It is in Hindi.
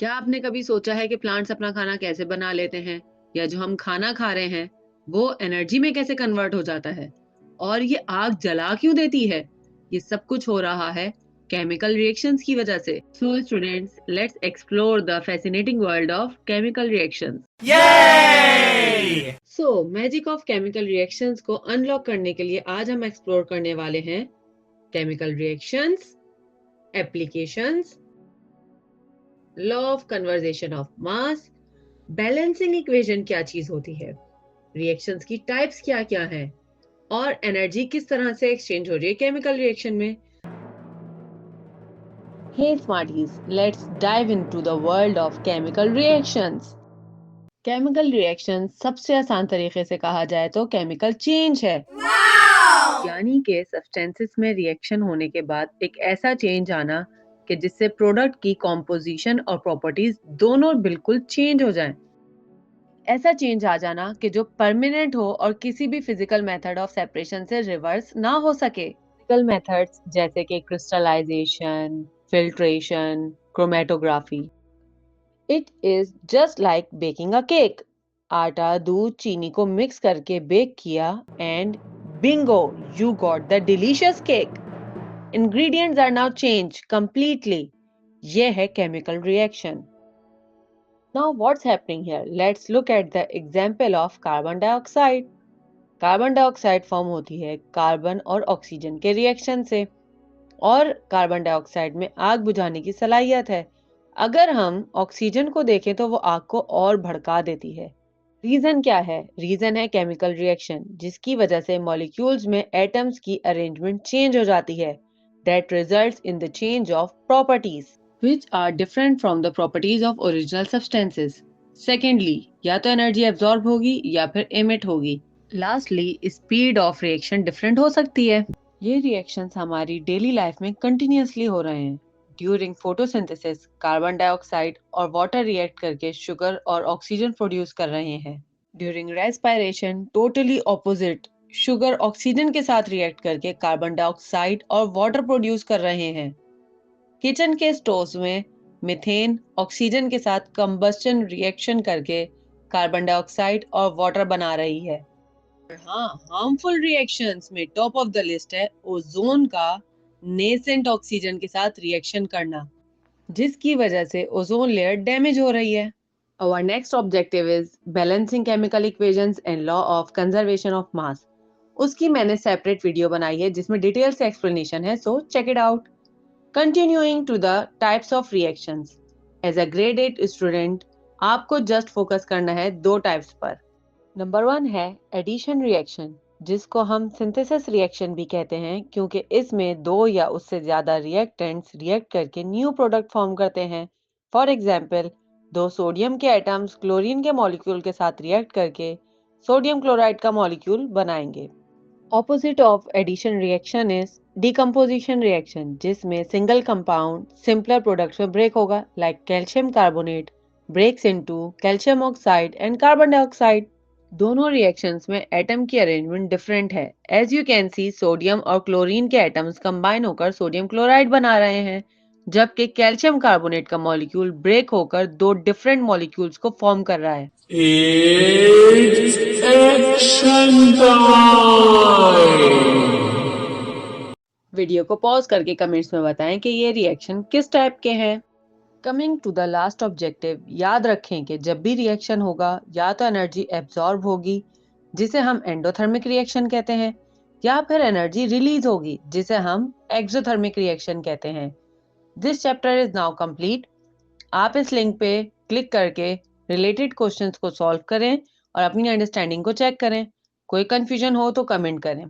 क्या आपने कभी सोचा है कि प्लांट्स अपना खाना कैसे बना लेते हैं या जो हम खाना खा रहे हैं वो एनर्जी में कैसे कन्वर्ट हो जाता है और ये आग जला क्यों देती है? ये सब कुछ हो रहा है केमिकल रिएक्शंस की वजह से। So students, let's explore the fascinating world of chemical reactions. Yay! So magic of chemical reactions को अनलॉक करने के लिए आज हम एक्सप्लोर करने वाले हैं chemical reactions, applications, law of conversation of mass, balancing equation क्या चीज होती है, रिएक्शंस की टाइप्स क्या क्या हैं और एनर्जी किस तरह से एक्सचेंज हो रही है केमिकल रिएक्शन में। Hey smarties, let's dive into the world of chemical reactions. Chemical reaction सबसे आसान तरीके से कहा जाए तो केमिकल चेंज है। यानी कि सब्सटेंसेस में रिएक्शन होने के बाद एक ऐसा चेंज आना कि जिससे प्रोडक्ट की कॉम्पोजिशन और प्रॉपर्टीज दोनों बिल्कुल चेंज हो जाएं। ऐसा चेंज आ जाना कि जो परमानेंट हो और किसी भी फिजिकल मेथड ऑफ सेपरेशन से रिवर्स ना हो सके। फिजिकल मेथड्स जैसे कि crystallisation, filtration, chromatography. It is just like baking a cake. आटा, दूध, चीनी को मिक्स करके बेक किया and bingo, you got the delicious cake. Ingredients are now change completely. ये है chemical reaction. Now what's happening here? Let's look at the example of carbon dioxide. Carbon dioxide form होती है कार्बन और ऑक्सीजन के रिएक्शन से और कार्बन डाइऑक्साइड में आग बुझाने की सलाहियत है। अगर हम ऑक्सीजन को देखें तो वो आग को और भड़का देती है। रीजन क्या है? रीजन है केमिकल रिएक्शन, जिसकी वजह से मॉलिक्यूल्स में एटम्स की अरेंजमेंट चेंज हो जाती है। That results in the change of properties which are different from the properties of original substances. Secondly, या तो एनर्जी एब्जॉर्ब होगी या फिर एमिट होगी। Lastly, speed of reaction different हो सकती है। ये रिएक्शंस हमारी डेली लाइफ में कंटिन्यूअसली हो रहे हैं। ड्यूरिंग फोटोसिंथेसिस कार्बन डाइऑक्साइड और वाटर रिएक्ट करके शुगर और ऑक्सीजन प्रोड्यूस कर रहे हैं। During respiration totally opposite, sugar oxygen के साथ रिएक्ट करके कार्बन डाइऑक्साइड और वाटर प्रोड्यूस कर रहे हैं। किचन के स्टोव्स में मीथेन ऑक्सीजन के साथ कंबस्टन रिएक्शन करके कार्बन डाइऑक्साइड और वाटर बना रही है। हाँ, हार्मफुल रिएक्शंस में टॉप ऑफ द लिस्ट है ओजोन का नेसेंट ऑक्सीजन के साथ रिएक्शन करना, जिसकी वजह से ओजोन लेयर डैमेज हो रही है। Our next objective is balancing chemical equations and law of conservation of mass. उसकी मैंने सेपरेट वीडियो बनाई है जिसमें डिटेल से एक्सप्लेनेशन है, so check it out. Continuing to the types of reactions. As a grade 8 student, आपको जस्ट फोकस करना है दो टाइप्स पर। नंबर 1 है एडिशन रिएक्शन, जिसको हम सिंथेसिस रिएक्शन भी कहते हैं क्योंकि इसमें दो या उससे ज्यादा रिएक्टेंट्स रिएक्ट करके न्यू प्रोडक्ट फॉर्म करते हैं। फॉर एग्जाम्पल, दो सोडियम के एटम्स क्लोरीन के मॉलिक्यूल के साथ रिएक्ट करके सोडियम क्लोराइड का मॉलिक्यूल बनाएंगे। Opposite of addition reaction is decomposition reaction, जिसमें सिंगल कंपाउंड सिंपलर प्रोडक्ट्स में ब्रेक होगा, like calcium carbonate breaks into calcium oxide and carbon dioxide. दोनों रिएक्शंस में एटम की अरेंजमेंट डिफरेंट है। As you can see, sodium और क्लोरीन के एटम्स कंबाइन होकर सोडियम क्लोराइड बना रहे हैं, जबकि कैल्शियम कार्बोनेट का मॉलिक्यूल ब्रेक होकर दो डिफरेंट मॉलिक्यूल्स को फॉर्म कर रहा है। It's action time! वीडियो को पॉज करके कमेंट्स में बताएं कि ये रिएक्शन किस टाइप के हैं। Coming to the last objective, याद रखें कि जब भी रिएक्शन होगा या तो एनर्जी एब्जॉर्ब होगी जिसे हम एंडोथर्मिक रिएक्शन कहते हैं, या फिर एनर्जी रिलीज होगी जिसे हम एक्सोथर्मिक रिएक्शन कहते हैं। This chapter is now complete. आप इस लिंक पे क्लिक करके रिलेटेड क्वेश्चंस को सॉल्व करें और अपनी अंडरस्टैंडिंग को चेक करें। कोई कंफ्यूजन हो तो कमेंट करें।